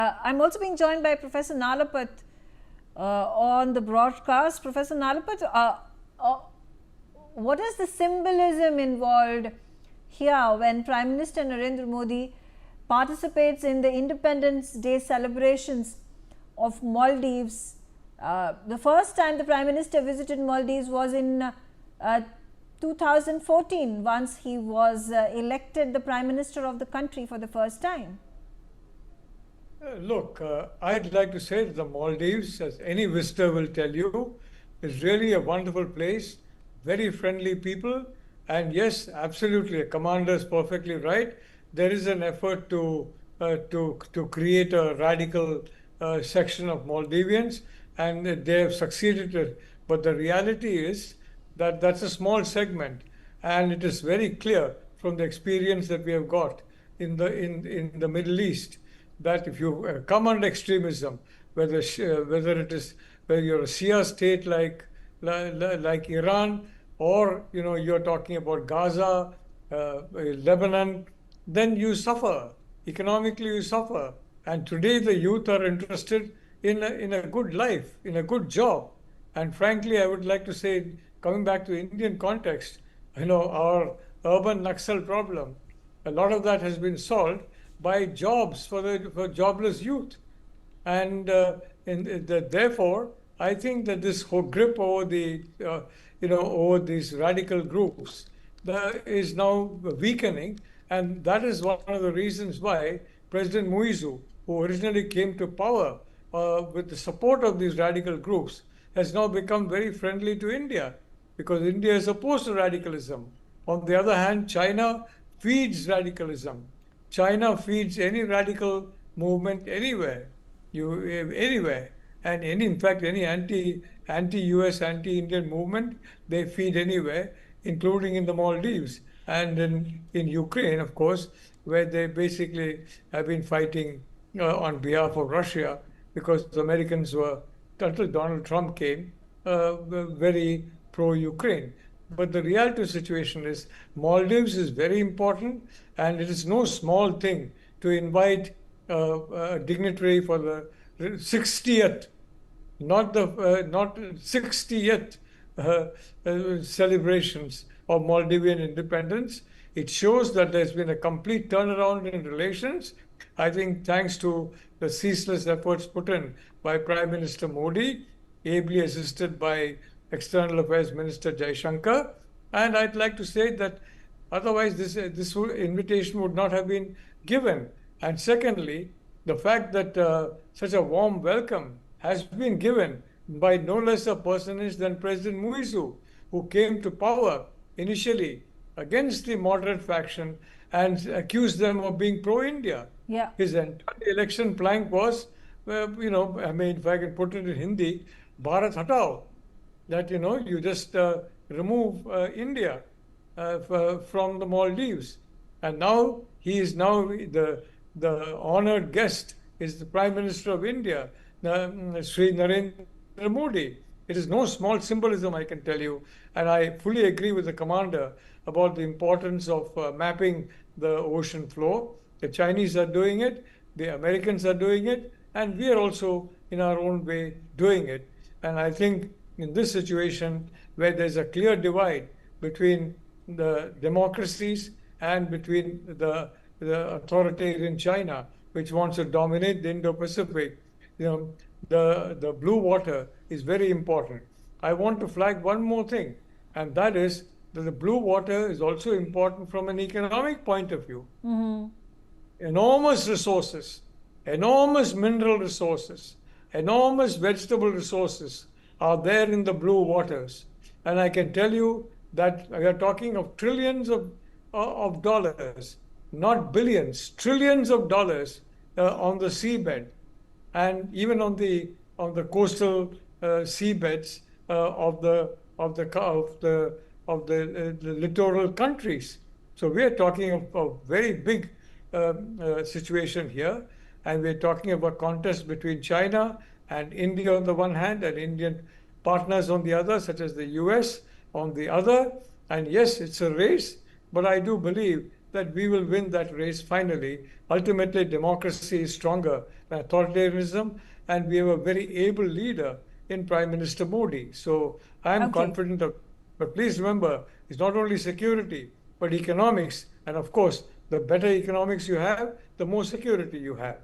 I'm also being joined by Professor Nalapat on the broadcast. Professor Nalapat, what is the symbolism involved here when Prime Minister Narendra Modi participates in the Independence Day celebrations of Maldives? The first time the Prime Minister visited Maldives was in 2014, once he was elected the Prime Minister of the country for the first time. Look, I'd like to say that the Maldives, as any visitor will tell you, is really a wonderful place, very friendly people, and yes, absolutely, the commander is perfectly right. There is an effort to create a radical section of Maldivians, and they have succeeded. But the reality is that that's a small segment, and it is very clear from the experience that we have got in the Middle East, that if you come under extremism, whether you're a Shia state like Iran, or you're talking about Gaza, Lebanon, then you suffer economically. You suffer, and today the youth are interested in a good life, in a good job, and frankly, I would like to say, coming back to Indian context, our urban Naxal problem, a lot of that has been solved by jobs for jobless youth, and therefore I think that this whole grip over over these radical groups is now weakening, and that is one of the reasons why President Muizzu, who originally came to power with the support of these radical groups, has now become very friendly to India, because India is opposed to radicalism. On the other hand, China feeds radicalism. China feeds any radical movement anywhere, anywhere, and in fact any anti-US, anti-Indian movement they feed anywhere, including in the Maldives and in Ukraine, of course, where they basically have been fighting on behalf of Russia, because the Americans were, until Donald Trump came, very pro-Ukraine. But the reality situation is Maldives is very important, and it is no small thing to invite a dignitary for the 60th, not 60th celebrations of Maldivian independence. It shows that there's been a complete turnaround in relations, I think, thanks to the ceaseless efforts put in by Prime Minister Modi, ably assisted by External Affairs Minister Jaishankar. And I'd like to say that otherwise this invitation would not have been given. And secondly, the fact that such a warm welcome has been given by no less a personage than President Muizzu, who came to power initially against the moderate faction and accused them of being pro-India. Yeah. His entire election plank was, I mean, if I can put it in Hindi, Bharat Hatao, that, you just remove India from the Maldives. And now he is the honored guest is the Prime Minister of India, Sri Narendra Modi. It is no small symbolism, I can tell you. And I fully agree with the commander about the importance of mapping the ocean floor. The Chinese are doing it, the Americans are doing it, and we are also, in our own way, doing it. And I think in this situation, where there's a clear divide between the democracies and between the authoritarian China, which wants to dominate the Indo-Pacific, the blue water is very important. I want to flag one more thing, and that is that the blue water is also important from an economic point of view. Mm-hmm. Enormous resources, enormous mineral resources, enormous vegetable resources are there in the blue waters. And I can tell you that we are talking of trillions of dollars, not billions, trillions of dollars on the seabed, and even on the coastal seabeds of the littoral countries. So we are talking of a very big situation here, and we're talking about contest between China and India on the one hand, and Indian partners on the other, such as the US on the other. And yes, it's a race, but I do believe that we will win that race finally. Ultimately, democracy is stronger than authoritarianism, and we have a very able leader in Prime Minister Modi. So I am Okay. confident of. But please remember, it's not only security, but economics. And of course, the better economics you have, the more security you have.